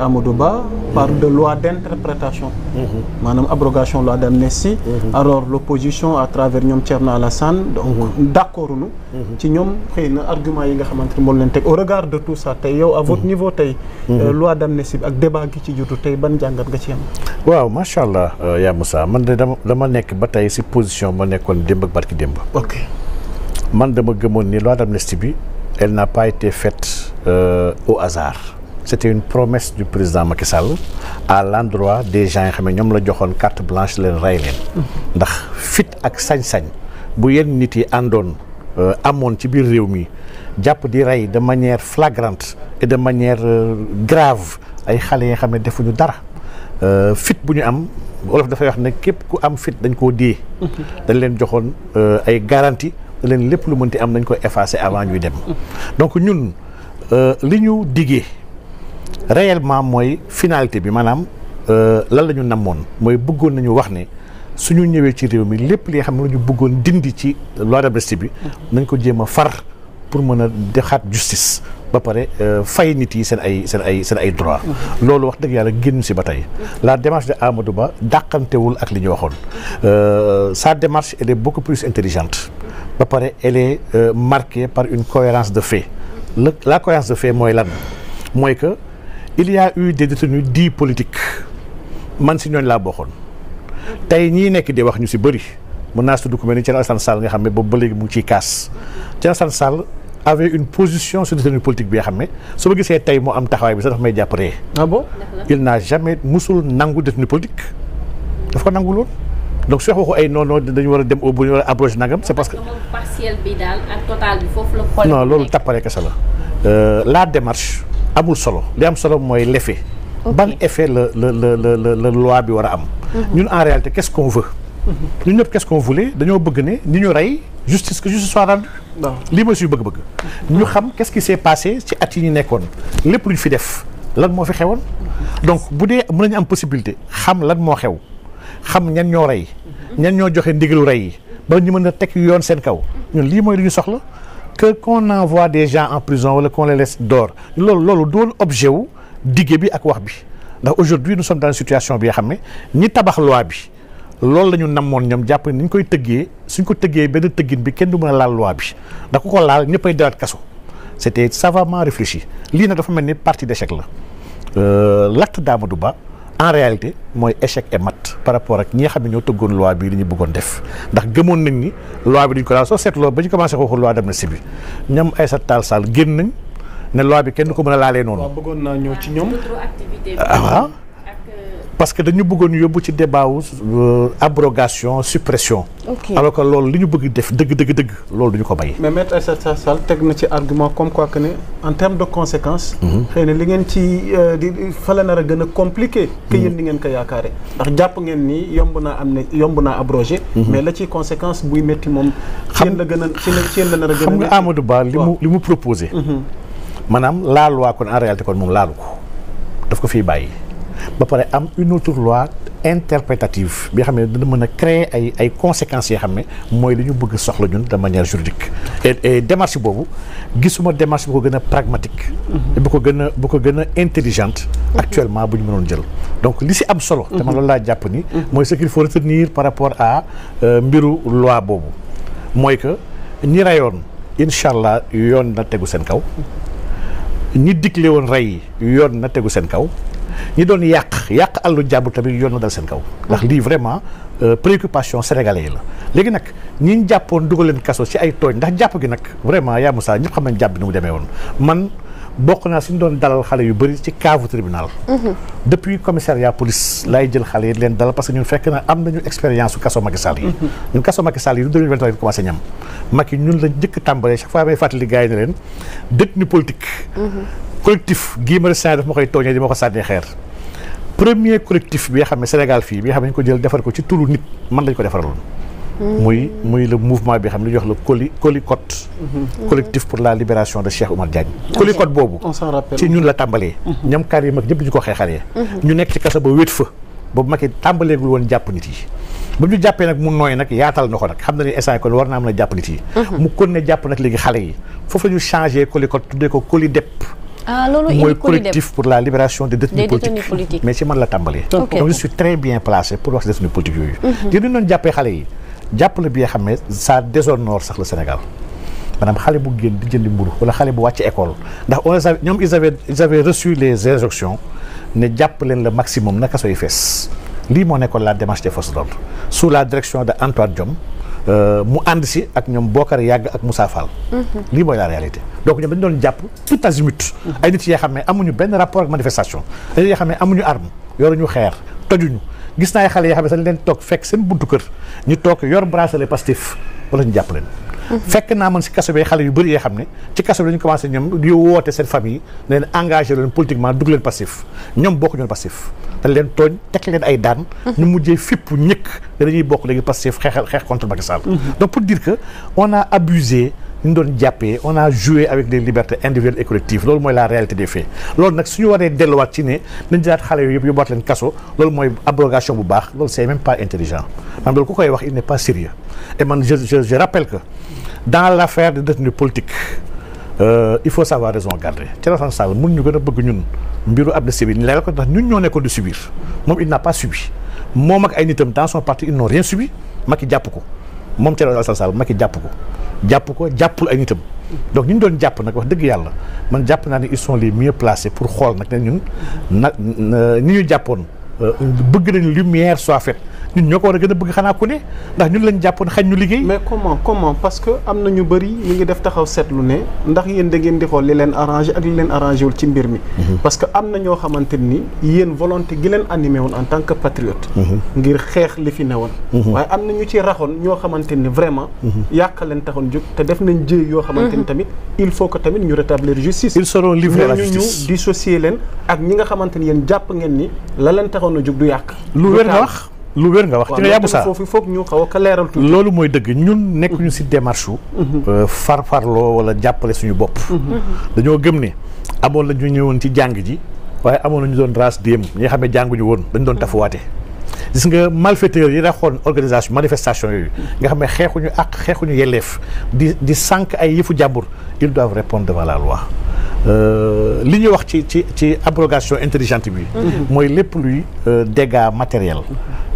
Amadou Ba parle de loi d'interprétation. maanaam abrogation loi d'amnistie. alors l'opposition à travers ñoom Thierno Alassane donc d'accord nu ci ñoom xëy na argument yi nga xamante ni moo leen teg au regard de tout ça tey yow à votre niveau tey loi d'amnistie bi ak débat gi ci jotu tey ban jàngat nga ci am. waaw macha allah yaa Moussa man de dama nekk ba tey si position ma nekkoon démb ak barki démb. ok man dama gëmoon ni loi d'amnistie bi elle n'a pas été faite au hasard. C'était une promesse du président Macky Sall à l'endroit des gens yi xam ne ñoom la joxoon carte blanche leen rey leen. ndax fit ak sañ-sañ bu yenn nit yi àndoon amoon ci biir réew mi jàpp di rey de manière flagrante et de manière grave ay xale yi xam ne defuñu dara fit bu ñu am wolof dafay wax ne képp ku am fit dañ koo dee. dañ leen joxoon ay garantie dañ leen lépp lu mënti am dañ koy effacer avant ñuy dem. donc ñun li ñu diggee. réellement mooy finalité bi maanaam lan la ñu namoon mooy bëggoon nañu wax ne suñu ñëwee ci réew mi lépp li nga xam ne la ñu bëggoon dindi ci loi d'amnistie bi nañ ko jéem a far pour mën a dexaat justice ba pare fay nit yi seen ay droits. loolu wax dëgg yàlla génn si ba tey la démarche de Amadou Ba dàqantewul ak li ñu waxoon sa démarche elle est beaucoup plus intelligente ba pare elle est marquée par une cohérence de fait la cohérence de fait mooy lan mooy que il y a eu des détenus dits politiques man si ñooñ laa bokkoon tey ñii nekk di wax ñu si bëri mën naa tudd ku mel ni Thierno Alassane Sall nga xam ne boobu ba léegi mu ngi ciy kaas Thierno Alassane Sall avait une position sur détenu politique bi nga xam ne su ma gisee tey moo am taxawaay bi sax dafa may jàpp ree. ah bon il n'a jamais musul nangu détenu politique daf ko nangu loon donc su waxu ay non dañu war a dem au bout ñu war a abroger nangam c'est parce que. partiel bi daal ak total bi foofu la. non loolu tappale kese la démarche. amul solo li am solo mooy l'effet. ban effet la loi bi war a am. ñun en réalité qu'est-ce qu'on veut. ñun ñëpp qu'est-ce qu'on voulait dañoo bëgg ne ni ñu rey justice que justice soit rendue. lii mooy suñu bëgg-bëgg. ñu xam qu'est-ce qui s'est passé ci at yi ñu nekkoon lépp lu ñu fi def lan moo fi xewoon. donc bu dee mën nañu am possibilité xam lan moo xew xam ñan ñoo rey. ñan ñoo joxe ndigalu rey yi ba ñu mën a teg yoon seen kaw ñun lii mooy lu ñu soxla. que qu'on envoie des gens en prison wala qu'on les laisse dehors loolu doon objet wu diggé bi ak wax bi ndax aujourd'hui nous sommes dans une situation bi nga xam ne ñi tabax loi bi loolu la ñu namoon ñoom jàpp ne ni ñu koy tëggee suñ ko tëggee benn tëggin bi kenn du mën a laal loi bi ndax ku ko laal ñëppay delaat kaso c'était savamment réfléchi lii nag dafa mel ni partie d'échec la l'acte d'Amadou Ba en réalité mooy échec et mat par rapport ak ñi nga xam ne ñoo tëggoon loi bi li ñu bëggoon def ndax gëmoon nañ ni loi bi duñ ko daal soo seetloo ba ñu commencé waxu loi d'amnistie bi ñoom Aïssata Tall Sall génn nañ ne loi bi kenn du ko mën a laalee noonu. waaw bëggoon naa ñëw ci ñoom. waaw parce que dañu bëggoon yóbbu ci débat wu abrogation suppression. alors que loolu li ñu bëgg def dëgg loolu duñu ko bay. mais maître Aïssata Tall Sall teg na ci argument comme quoi que ne en termes de conséquences. xëy na li ngeen ci di fa la nar a gën a compliqué. que yéen ni ngeen ko yaakaare ndax jàpp ngeen ni yomb naa abrogé. mais la ci conséquence buy métti moom. ci yéen la gën a ci yéen la nar a gën a. xam nga Amadou Ba li mu proposé. maanaam la loi kon en réalité kon moom laalu ko daf ko fiy bàyyi. ba pare am une autre loi interprétative bi nga xam ne dina mën a créer ay conséquences yoo xam ne mooy li ñu bëgg soxla ñun de manière juridique et démarche boobu gisuma démarche bu ko gën a pragmatique bu ko gën a intelligente actuellement bu ñu mënoon jël donc li si am solo te man loolu laa jàpp ni mooy ce qu'il faut retenir par rapport à mbiru loi boobu mooy que ñi reyoon incha allah yoon na tegu seen kaw ñi digle woon rey yoon na tegu seen kaw ñi doon yàq àllu jàmbur tamit yoon na dal seen kaw ndax lii vraiment préoccupation sénégalais yi la léegi nag ñi ñu jàppoon dugal leen kaso ci ay tooñ ndax jàpp gi nag vraiment yaa Moussa ñëpp xam nañ jàpp bi ni mu demee woon man bokk naa suñu doon dalal xale yu bëri ci cave tribunal depuis commissariat police laay jël xale yi leen dalal parce que ñun fekk na am nañu expérience su kaso Macky Sall yi ñun kaso Macky Sall yi du 2023 commencé ñam Macky ñun la njëkk tàmbalee chaque fois may fàttali gars yi ne leen détenu politique collectif Guy Marius Sagna daf ma koy tooñee di ma ko sànnee xeer premier collectif bi nga xam ne Sénégal fii bi nga xam ne ñu ko jël defar ko ci turu nit man lañ ko defaraloon muy le mouvement bi xam ne ñu wax la Colicot collectif pour la libération de Cheikh Oumar Diagne Colicot boobu ci ñun la tàmbalee ñoom Karim ak ñëpp ñu ko xeexalee ñu nekk ci kaso ba wéet fa boobu Macky tàmbaleegul woon jàpp nit yi ba ñu jàppee nag mu nooy nag yaatal na ko nag xam na ni instant kon war naa mën a jàpp nit yi mu kon ne jàpp nag léegi xale yi foofu la ñu changé Colicot tuddee ko Colidep loolu mooy collectif pour la libération des détenus politiques mais ci man la tàmbalee. donc je suis très bien placé pour wax détenus politiques yooyu. li ñu doon jàppee xale yi jàppale bi nga xam ne ça déshonore sax le Sénégal maanaam xale bu génn di jëndi mburu wala xale bu wàcc école ndax on les ñoom ils avaient reçu les injonctions ne jàpp leen le maximum na kaso yi fees lii moo nekkoon la démarche des forces de l'ordre sous la direction de Antoine Diome. mu ànd si ak ñoom Bokar Yàgg ak Moussa Fall. lii mooy la réalité donc ñoom dañu doon jàpp tout azimut ay nit yoo xam ne amuñu benn rapport ak manifestation ay nit yoo xam ne amuñu arme yoruñu xeer tojuñu gis naa ay xale yoo xam ne dañ leen toog fekk seen buntu kër ñu toog yor bracelet Pastef wala ñu jàpp leen. fekk naa man si kaso bi xale yu bëri yoo xam ne ci kaso bi dañu commencé ñoom di woote seen famille ne leen engagé leen politiquement dugg leen Pastef ñoom bokkuñu Pastef dañ leen tooñ teg leen ay daan ñu mujjee fipp ñëkk dañuy bokk léegi Pastef xeex contre Macky Sall donc pour dire que on a abusé ñu doon jàppee on a joué avec des libertés individuelles et collectives loolu mooy la réalité des faits loolu nag suñu waree delluwaat ci ne nañ jëlaat xale yooyu yëpp yóbbuwaat leen kaso loolu mooy abrogation bu baax loolu c'est même pas intelligent maanaam loolu ku koy wax il n'est pas sérieux et man je rappelle que dans l'affaire des détenus politiques il faut savoir raison garder Thierno Alassane Sall mun ñu gën a bëgg ñun mbiru amnistie bi leeral ko ndax ñun ñoo nekkoon di subir moom il n'a pas subi moom ak ay nitam dans son parti ils n'ont rien subi Macky jàpp ko moom Thierno Alassane Sall Macky jàpp ko jàppul ay nitam donc ñu doon jàpp nag wax dëgg yàlla man jàpp naa ne ils sont les mieux placés pour xool nag ne ñun ñi ñu jàppoon bëgg nañu lumière soit faite ñun ñoo ko war a gën a bëgg xanaa ku ne ndax ñun lañ jàppoon xañ ñu liggéey. mais comment parce que am na ñu bëri ñu ngi def taxaw seetlu ne ndax yéen da ngeen di xool li leen arrangé ak li leen arrangé wul ci mbir mi. parce que am na ñoo xamante ni yéen volonté gi leen animé woon en tant que patriote. ngir xeex li fi newoon. waaye am na ñu ci raxoon ñoo xamante ni vraiment. yàq leen taxoon jóg te def nañ jéey yoo xamante ni tamit il faut que tamit ñu rétablir justice. ils seront livrés à la justice ñu dissocier leen ak ñi nga xamante ni yéen jàpp ngeen ni la leen taxoon a jóg du yàq. lu wér nga wax. lu wér nga wax ci nga yàbbu saa foofu foog ñu xaw a leeral tuuti. loolu mooy dëgg ñun nekkuñu si démarche su farfarloo wala jàppale suñu bopp. dañoo gëm ne amoon la ñu ñëwoon ci jàng ji waaye amoon na ñu doon race déem ñi nga xam ne jànguñu woon dañu doon tafuwaate. gis nga malfaiteurs yi raxoon organisation manifestation yooyu nga xam ne xeexuñu ak xeexuñu yelleef di sànq ay yëfu jàmbur ils doivent répondre devant la loi. li ñuy wax ci abrogation intelligente bi. mooy lépp luy dégâts matériels.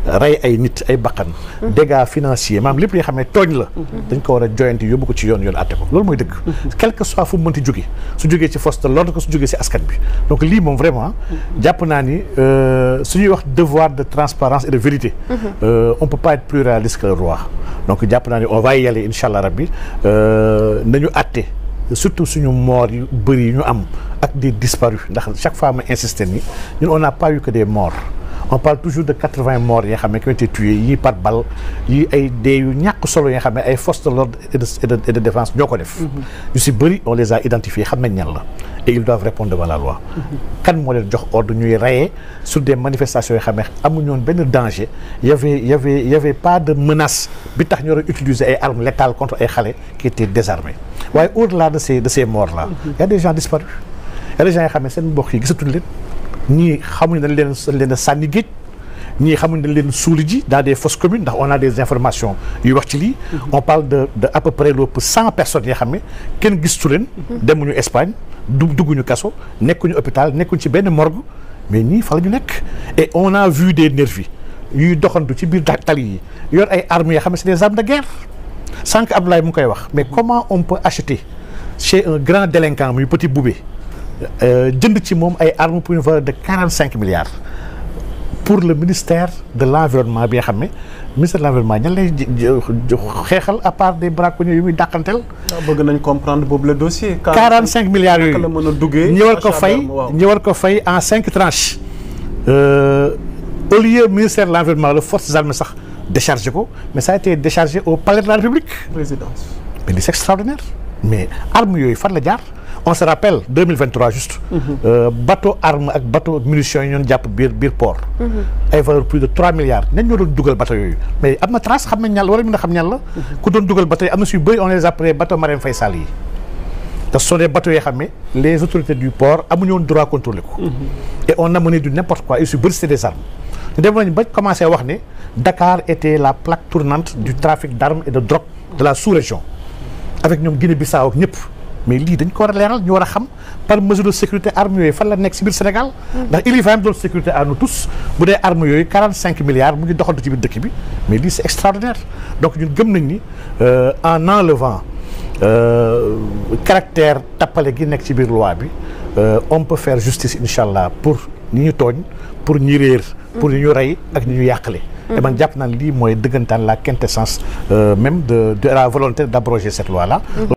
rey ay nit ay bakkan. dégâts financiers maanaam lépp li nga xam ne tooñ la. dañ ko war a joyanti yóbbu ko ci yoon àtte ko loolu mooy dëgg. quel que soit fu mu mënti jóge su jógee ci force de l'ordre ko su jógee ci askan bi donc lii moom vraiment jàpp naa ni suñuy wax devoir de transparence et de vérité. on peut pas être plus réaliste que le roi donc jàpp naa ni on va y aller incha allah rabbi nañu àtte. surtout suñu morts yu bëri yu ñu am ak des disparus ndax chaque fois ma insister ni ñun on n'a pas eu que des morts on parle toujours de 80 morts yi nga xam ne qui ont été tués yii par balle yii ay dee yu ñàkk solo yi nga xam ne ay forces de l'ordre et de défense ñoo ko def. yu si bëri on les a identifiés xam nañ ñan la et ils doivent répondre devant la loi. kan moo leen jox ordre ñuy rayé sur des manifestations yoo xam ne amuñu woon benn danger y avait pas de menace bi tax ñu war a utiliser ay armes létales contre ay xale qui étaient désarmés waaye au-delà de ces morts là y a des gens disparus y a des gens yoo xam ne seen mbokk yi gisatuñ leen. ñii xamuñ dañ leen a sànni géej ñii xamuñ dañ leen suuli ji dans des fosses communes ndax on a des informations yuy wax ci lii. on parle de à peu près lépp 100 personnes yoo xam ne kenn gistu leen. demuñu Espagne dugguñu kaso nekkuñu hôpital nekkuñu ci benn morgue mais ñii fa la ñu nekk. et on a vu des nervis yuy doxantu ci biir tali yi yor ay armes yoo xam ne c'est des armes de guerre sànq Abdoulaye mu ngi koy wax mais comment on peut acheter chez un grand délinquant muy Petit Boubé. jënd ci moom ay armes pour une valeur de 45 milliards pour le ministère de l'environnement bi nga xam ne ministère de l'environnement ñan lay xeexal à part des braconniers yu muy dàqanteel. bëgg nañ comprendre boobu le dossier. 45 milliards yooyu la mën a duggee ñu war ko fay en 5 tranches. Au lieu ministère de l'environnement la forces armées sax déchargé ko mais ça a été déchargé au palais de la République. présidence. mais c'est extraordinaire mais armes yooyu fan la jaar. on se rappelle 2023 juste. bateau arme ak bateau munitions yi ñoon jàpp biir port. ay valeur plus de 3 milliards ñan ñoo doon dugal bateau yooyu mais am na trace xam nañ ñan la war a mën a xam ñan la. ku doon dugal bateau yi am na suy bëri on les appelait bateau Marème Faye Sall yi. te ce sont des bateaux yoo xam ne les autorités du port amuñu woon droit contrôler ko. et on amenait du n'importe quoi et su bëri c'était des armes. ñu dem nañu ba commencé wax ne Dakar était la plaque tournante du trafic d'armes et de drogue de la sous-région avec ñoom Guinée-Bissau ak ñëpp. mais lii dañ ko war a leeral ñu war a xam par mesure de sécurité armes yooyu fan la nekk si biir Sénégal. ndax il y va même de sécurité à nous tous bu dee armes yooyu 45 milliards mu ngi doxantu ci biir dëkk bi mais lii c'est extraordinaire donc ñun gëm nañ ni en enlevant caractère tappale gi nekk ci biir loi bi on peut faire justice incha allah pour ñi ñu tooñ pour ñi réer. pour ñi ñu rey ak ñi ñu yàqale. et man jàpp naan lii mooy dëggantaan la quintessence même de la volonté d'abroger cette loi là.